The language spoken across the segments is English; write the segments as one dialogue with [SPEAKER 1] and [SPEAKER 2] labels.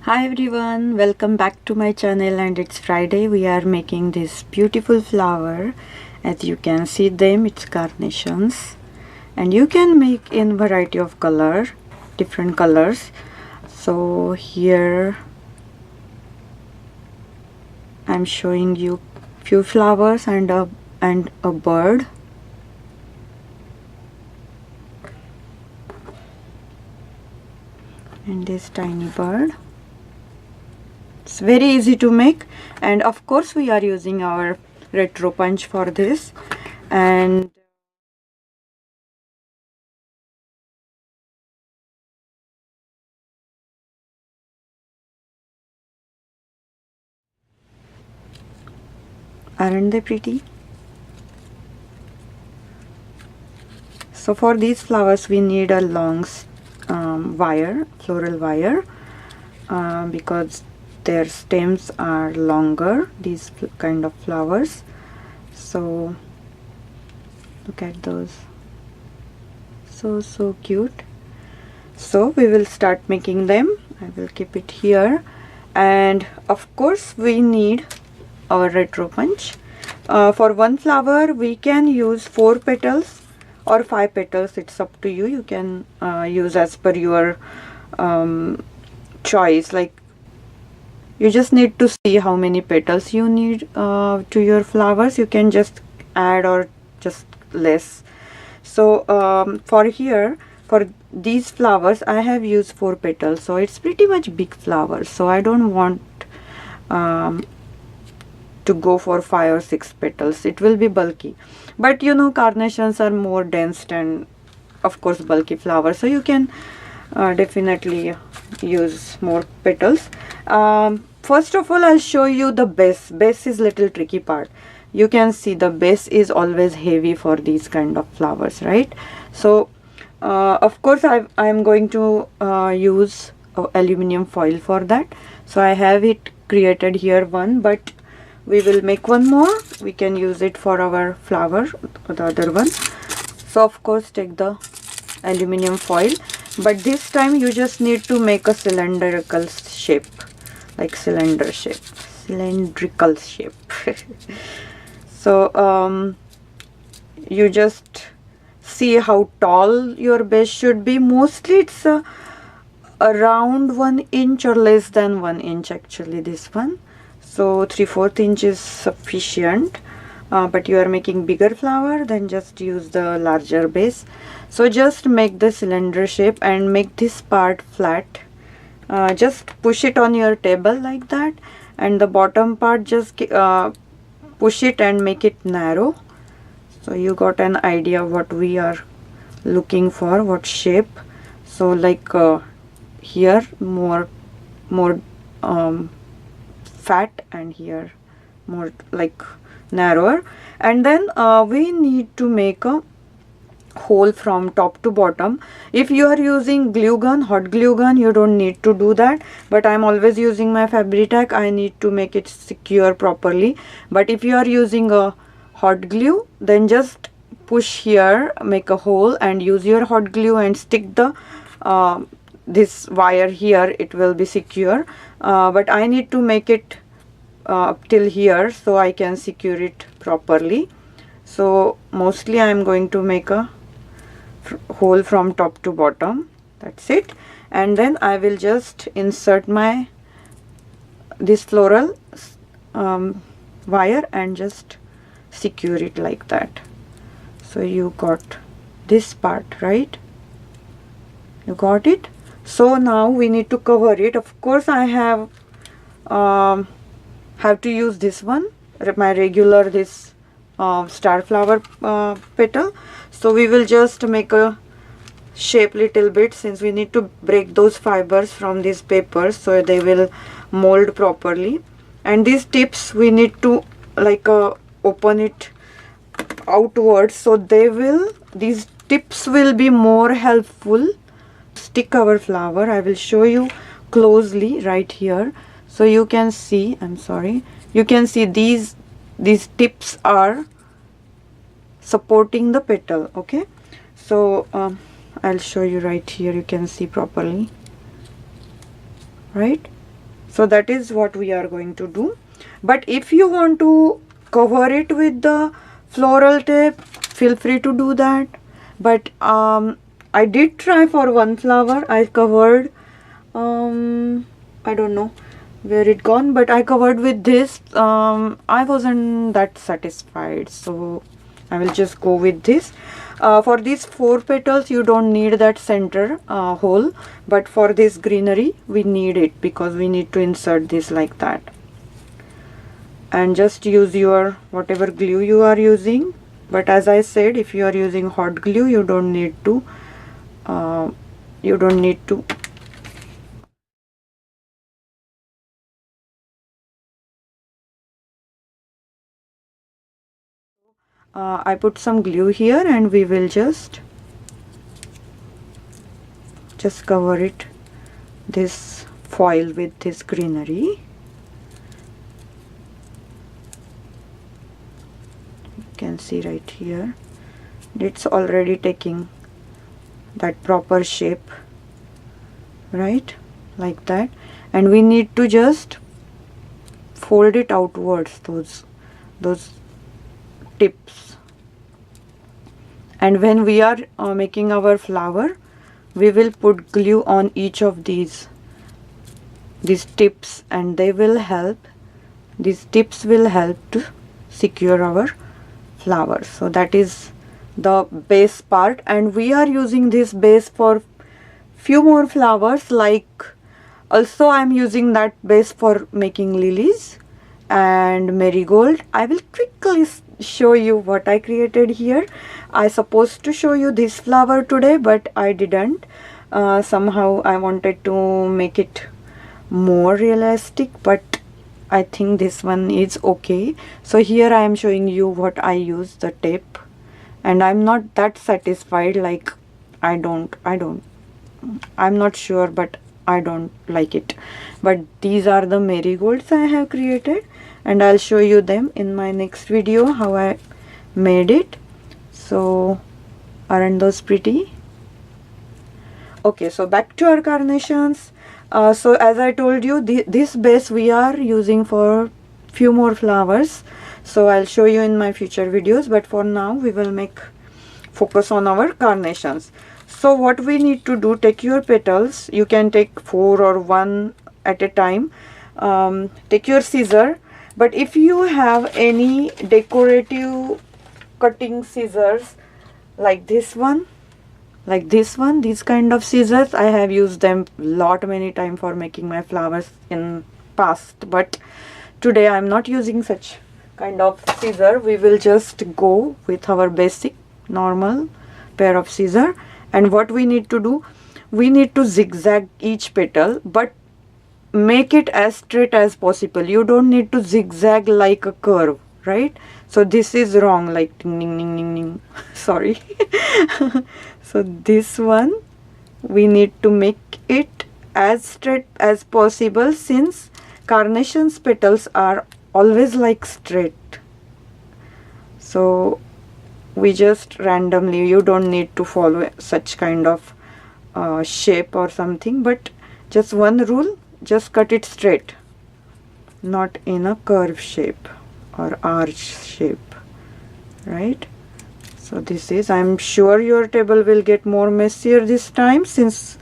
[SPEAKER 1] Hi everyone, welcome back to my channel, and it's Friday. We are making this beautiful flower. As you can see them, it's carnations, and you can make in variety of color, different colors. So here I'm showing you few flowers and a bird. And this tiny bird. It's very easy to make, and of course we are using our retro punch for this. And aren't they pretty? So for these flowers we need a long wire, floral wire, because their stems are longer, these kind of flowers. So look at those, so cute. So we will start making them. I will keep it here, and of course we need our retro punch. For one flower we can use 4 petals or 5 petals, it's up to you. You can use as per your choice. Like, you just need to see how many petals you need to your flowers. You can just add or just less. So for these flowers I have used 4 petals, so it's pretty much big flowers, so I don't want to go for 5 or 6 petals. It will be bulky, but you know, carnations are more dense and of course bulky flowers, so you can definitely use more petals. First of all, I'll show you the base. Base is little tricky part. You can see the base is always heavy for these kind of flowers, right? So of course I'm going to use aluminum foil for that. So I have it created here one, but we will make one more. We can use it for our flower, the other one. So of course take the aluminum foil, but this time you just need to make a cylindrical shape, like cylindrical shape. So you just see how tall your base should be. Mostly it's around 1 inch or less than 1 inch actually, this one. So 3/4 inch is sufficient, but you are making bigger flower, then just use the larger base. So just make the cylinder shape and make this part flat. Just push it on your table like that, and the bottom part just push it and make it narrow. So you got an idea what we are looking for, what shape. So like here more fat, and here more like narrower. And then we need to make a hole from top to bottom. If you are using glue gun, hot glue gun, you don't need to do that, but I'm always using my Fabri-Tac. I need to make it secure properly. But if you are using a hot glue, then just push here, make a hole, and use your hot glue and stick the this wire here. It will be secure, but I need to make it up till here so I can secure it properly. So mostly I am going to make a hole from top to bottom. That's it. And then I will just insert my this floral wire and just secure it like that. So you got this part, right? You got it. So now we need to cover it. Of course I have to use this one, my regular this star flower petal. So we will just make a shape little bit, since we need to break those fibers from these papers so they will mold properly. And these tips we need to like open it outwards, so these tips will be more helpful. Stick our flower. I will show you closely right here, so you can see. I'm sorry, you can see these tips are supporting the petal. Okay, so I'll show you right here. You can see properly, right? So that is what we are going to do. But if you want to cover it with the floral tape, feel free to do that. But I did try for one flower. I covered, I don't know where it gone, but I covered with this. I wasn't that satisfied, so I will just go with this. For these 4 petals you don't need that center hole, but for this greenery we need it, because we need to insert this like that. And just use your whatever glue you are using, but as I said, if you are using hot glue, you don't need to I put some glue here, and we will just cover it, this foil, with this greenery. You can see right here, it's already taking that proper shape, right, like that. And we need to just fold it outwards, those tips. And when we are making our flower, we will put glue on each of these tips, and they will help, these tips will help to secure our flower. So that is the base part, and we are using this base for few more flowers. Like also I am using that base for making lilies and marigold. I will quickly show you what I created here. I supposed to show you this flower today, but I didn't. Somehow I wanted to make it more realistic, but I think this one is okay. So here I am showing you what I use, the tape, and I'm not that satisfied. Like I'm not sure, but I don't like it. But these are the marigolds I have created, and I'll show you them in my next video how I made it. So aren't those pretty? Okay, so back to our carnations. So as I told you, this base we are using for few more flowers, so I'll show you in my future videos, but for now we will focus on our carnations. So what we need to do, take your petals, you can take 4 or 1 at a time. Take your scissor, but if you have any decorative cutting scissors like this one, these kind of scissors, I have used them many times for making my flowers in past, but today I'm not using such kind of scissor. We will just go with our basic normal pair of scissors. And what we need to do, we need to zigzag each petal, but make it as straight as possible. You don't need to zigzag like a curve, right? So this is wrong, like ding ding ding ding ding. Sorry. So this one we need to make it as straight as possible, since carnations petals are always like straight. So we just randomly, you don't need to follow such kind of shape or something, but just one rule, just cut it straight, not in a curve shape or arch shape, right? So this is, I'm sure your table will get more messier this time, since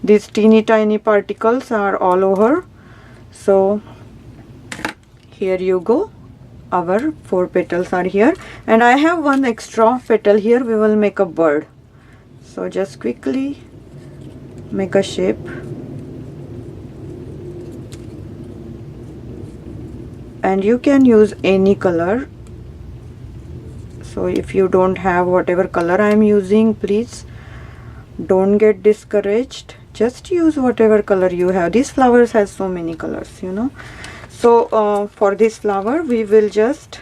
[SPEAKER 1] these teeny tiny particles are all over. So here you go, our 4 petals are here, and I have 1 extra petal here. We will make a bird. So just quickly make a shape. And you can use any color. So if you don't have whatever color I am using, please don't get discouraged. Just use whatever color you have. These flowers has so many colors, you know. So for this flower, we will just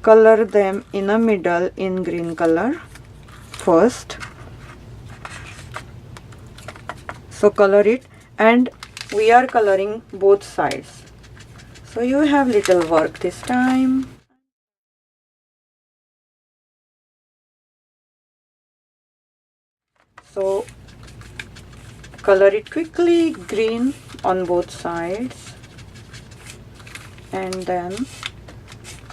[SPEAKER 1] color them in a middle in green color first. So color it, and we are coloring both sides. So you have little work this time. So color it quickly green on both sides. And then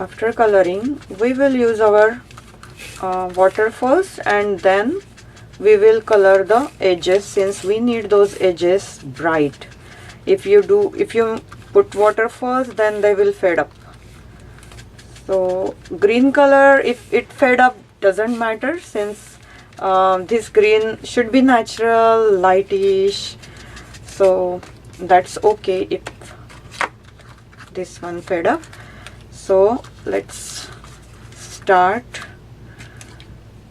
[SPEAKER 1] after coloring, we will use our water first, and then we will color the edges, since we need those edges bright. If you put water first, then they will fade up. So green color, if it fade up, doesn't matter, since this green should be natural, lightish, so that's okay if this one fade up. So let's start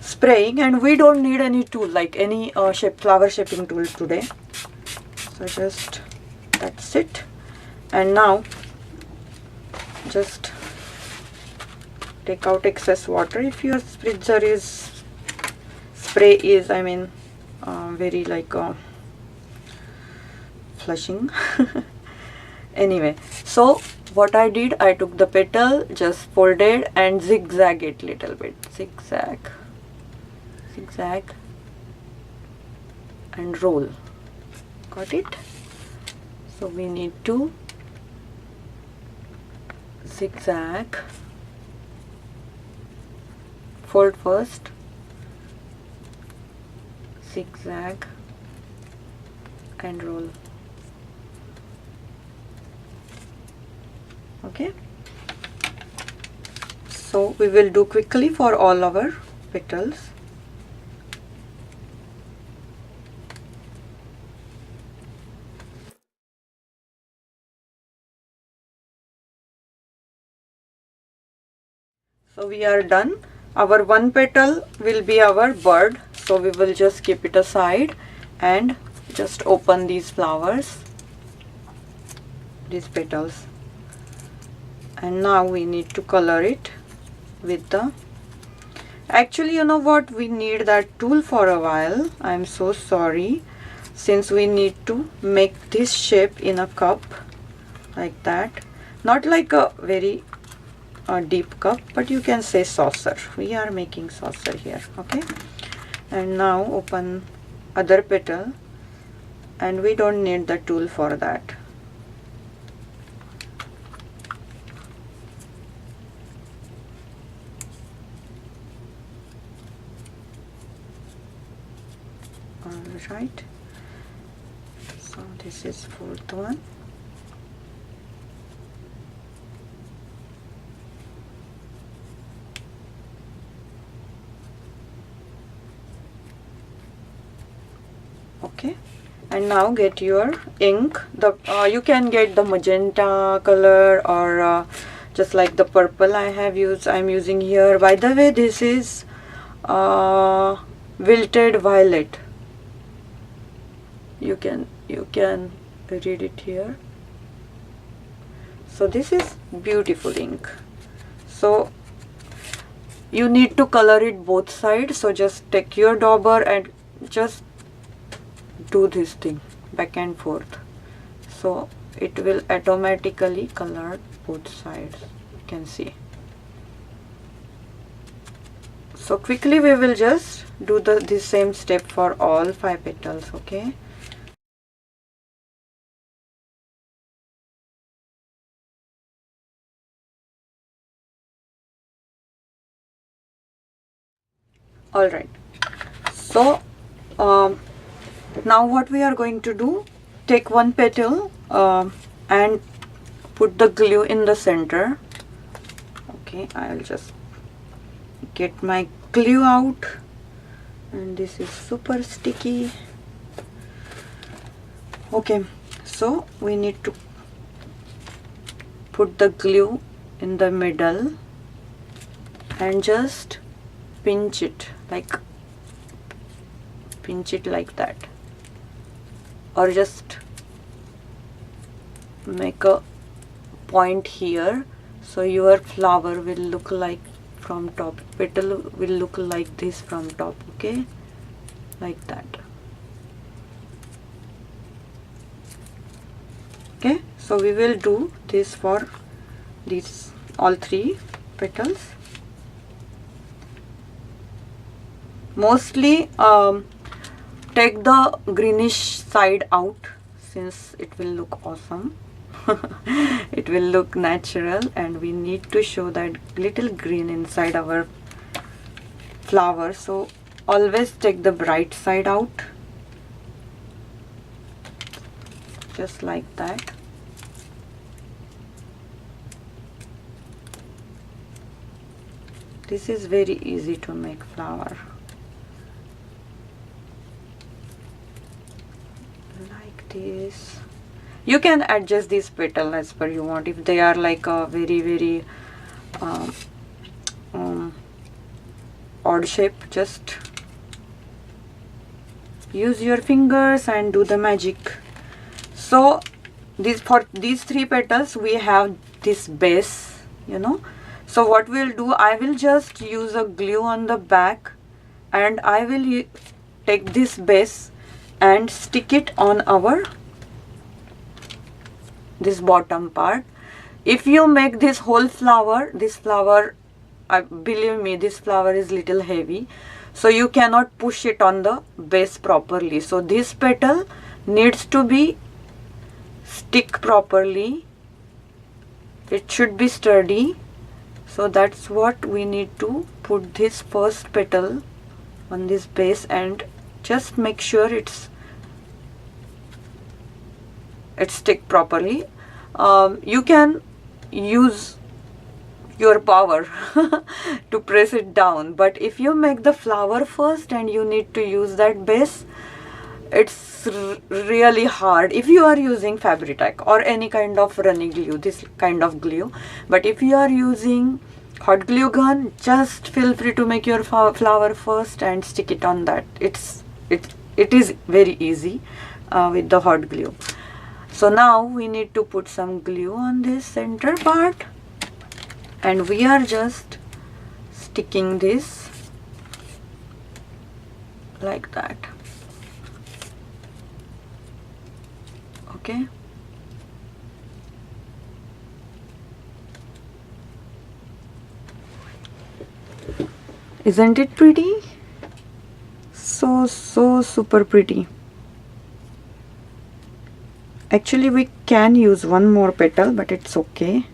[SPEAKER 1] spraying, and we don't need any tool, like any flower shaping tool today. So just that's it. And now just take out excess water. If your spray is very like flushing. Anyway, so what I did, I took the petal, just folded and zigzag it little bit, zigzag and roll. Got it? So we need to zigzag, fold first, zigzag and roll. Okay, so we will do quickly for all our petals. So we are done. Our one petal will be our bird, so we will just keep it aside and just open these flowers, these petals. And now we need to color it with the, actually, you know what, we need that tool for a while. I'm so sorry, since we need to make this shape in a cup like that, not like a very deep cup, but you can say saucer. We are making saucer here. Okay, and now open other petal, and we don't need the tool for that. Right, so this is fourth one. Okay, and now get your ink. You can get the magenta color, or just like the purple I'm using here. By the way, this is wilted violet. You can read it here. So this is beautiful ink. So you need to color it both sides. So just take your dauber and just do this thing back and forth. So it will automatically color both sides. You can see. So quickly we will just do the same step for all 5 petals. Okay. All right, so now what we are going to do, take one petal and put the glue in the center. Okay, I'll just get my glue out, and this is super sticky. Okay, so we need to put the glue in the middle and just pinch it like that, or just make a point here, so your flower will look like from top, petal will look like this from top. Okay, like that. Okay, so we will do this for these all 3 petals. Mostly take the greenish side out, since it will look awesome. it will look natural, and we need to show that little green inside our flower. So always take the bright side out, just like that. This is very easy to make flower. Like this. You can adjust these petals as per you want. If they are like a very odd shape, just use your fingers and do the magic. So for these 3 petals we have this base, you know. So what we'll do, I will just use a glue on the back, and I will take this base and stick it on our this bottom part. If you make this whole flower, believe me, this flower is little heavy, so you cannot push it on the base properly. So this petal needs to be stick properly. It should be sturdy. So that's what we need to put this first petal on this base, and just make sure it's stick properly. You can use your power to press it down, but if you make the flower first and you need to use that base, it's really hard if you are using Fabri-Tac or any kind of running glue, this kind of glue. But if you are using hot glue gun, just feel free to make your flower first and stick it on that. It is very easy with the hot glue. So now we need to put some glue on this center part, and we are just sticking this like that. Okay. Isn't it pretty? So super pretty. Actually we can use one more petal, but it's okay.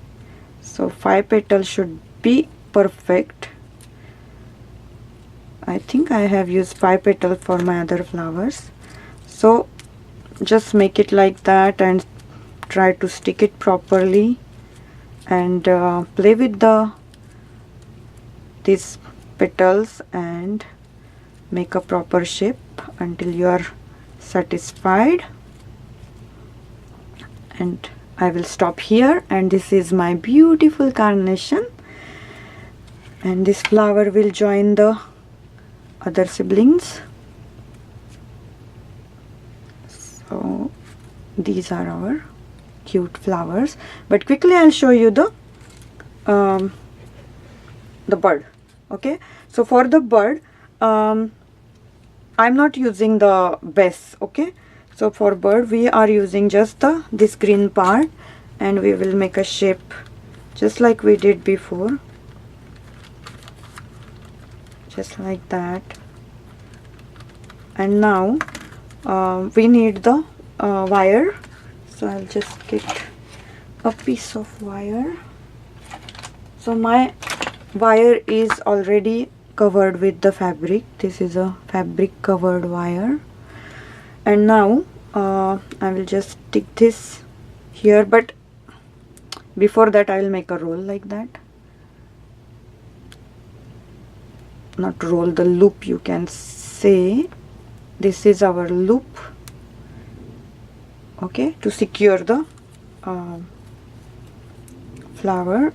[SPEAKER 1] So 5 petals should be perfect. I think I have used 5 petals for my other flowers. So just make it like that and try to stick it properly, and play with these petals and make a proper shape until you are satisfied. And I will stop here, and this is my beautiful carnation, and this flower will join the other siblings. So these are our cute flowers, but quickly I'll show you the bird. Okay, so for the bird, I'm not using the base. Okay, so for bird we are using just this green part, and we will make a shape just like we did before, just like that. And now we need the wire, so I'll just get a piece of wire. So my wire is already covered with the fabric. This is a fabric covered wire, and now I will just stick this here, but before that I will make a roll like that. Not roll, the loop you can say. This is our loop, okay, to secure the flower,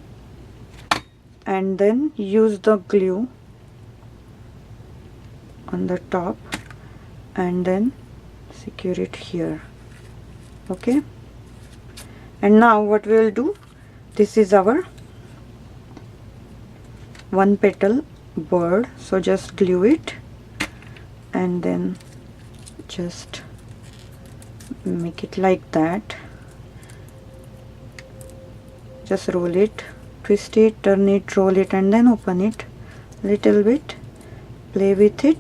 [SPEAKER 1] and then use the glue on the top and then secure it here. Okay, and now what we will do, this is our 1 petal bird, so just glue it and then just make it like that. Just roll it, twist it, turn it, roll it, and then open it little bit, play with it,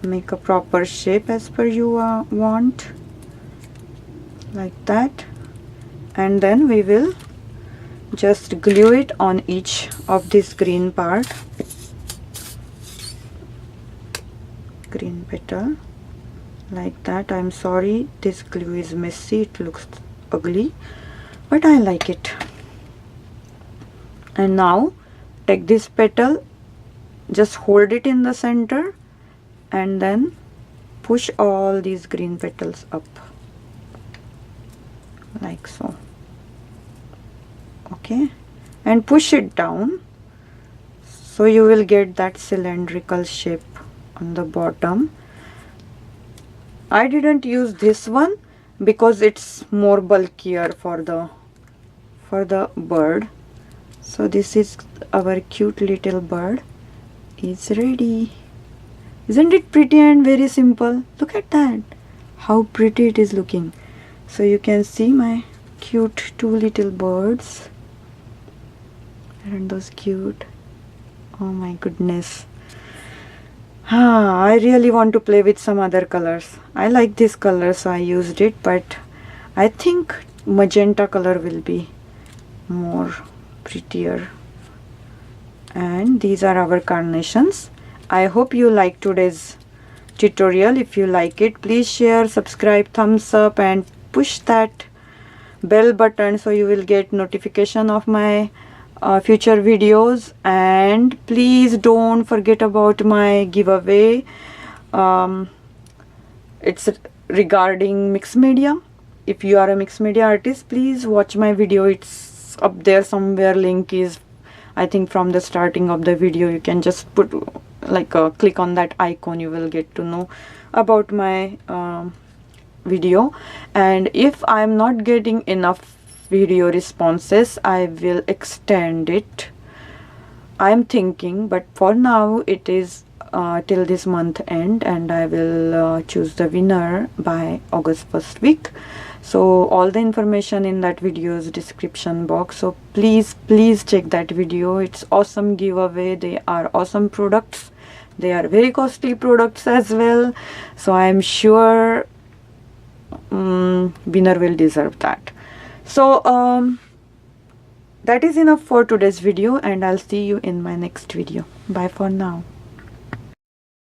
[SPEAKER 1] make a proper shape as per you want, like that. and then we will just glue it on each of this green part, green petal, like that. I'm sorry this glue is messy, it looks ugly, but I like it. And now take this petal, just hold it in the center and then push all these green petals up like so. Okay, and push it down so you will get that cylindrical shape on the bottom. I didn't use this one because it's more bulkier for the bird. So this is our cute little bird is ready. Isn't it pretty and very simple? Look at that, how pretty it is looking. So you can see my cute two little birds. Aren't those cute? Oh my goodness. I really want to play with some other colors. I like this color, so I used it, but I think magenta color will be more prettier. And these are our carnations. I hope you like today's tutorial. If you like it, please share, subscribe, thumbs up, and push that bell button so you will get notification of my future videos. And please don't forget about my giveaway. It's regarding mixed media. If you are a mixed media artist, please watch my video. It's up there somewhere. Link is, I think, from the starting of the video. You can just put click on that icon, you will get to know about my video. And if I'm not getting enough video responses, I will extend it, I'm thinking, but for now it is till this month end, and I will choose the winner by August 1st week. So all the information in that video's description box, so please check that video. It's awesome giveaway. They are awesome products, they are very costly products as well, so I'm sure winner will deserve that. So that is enough for today's video, and I'll see you in my next video. Bye for now.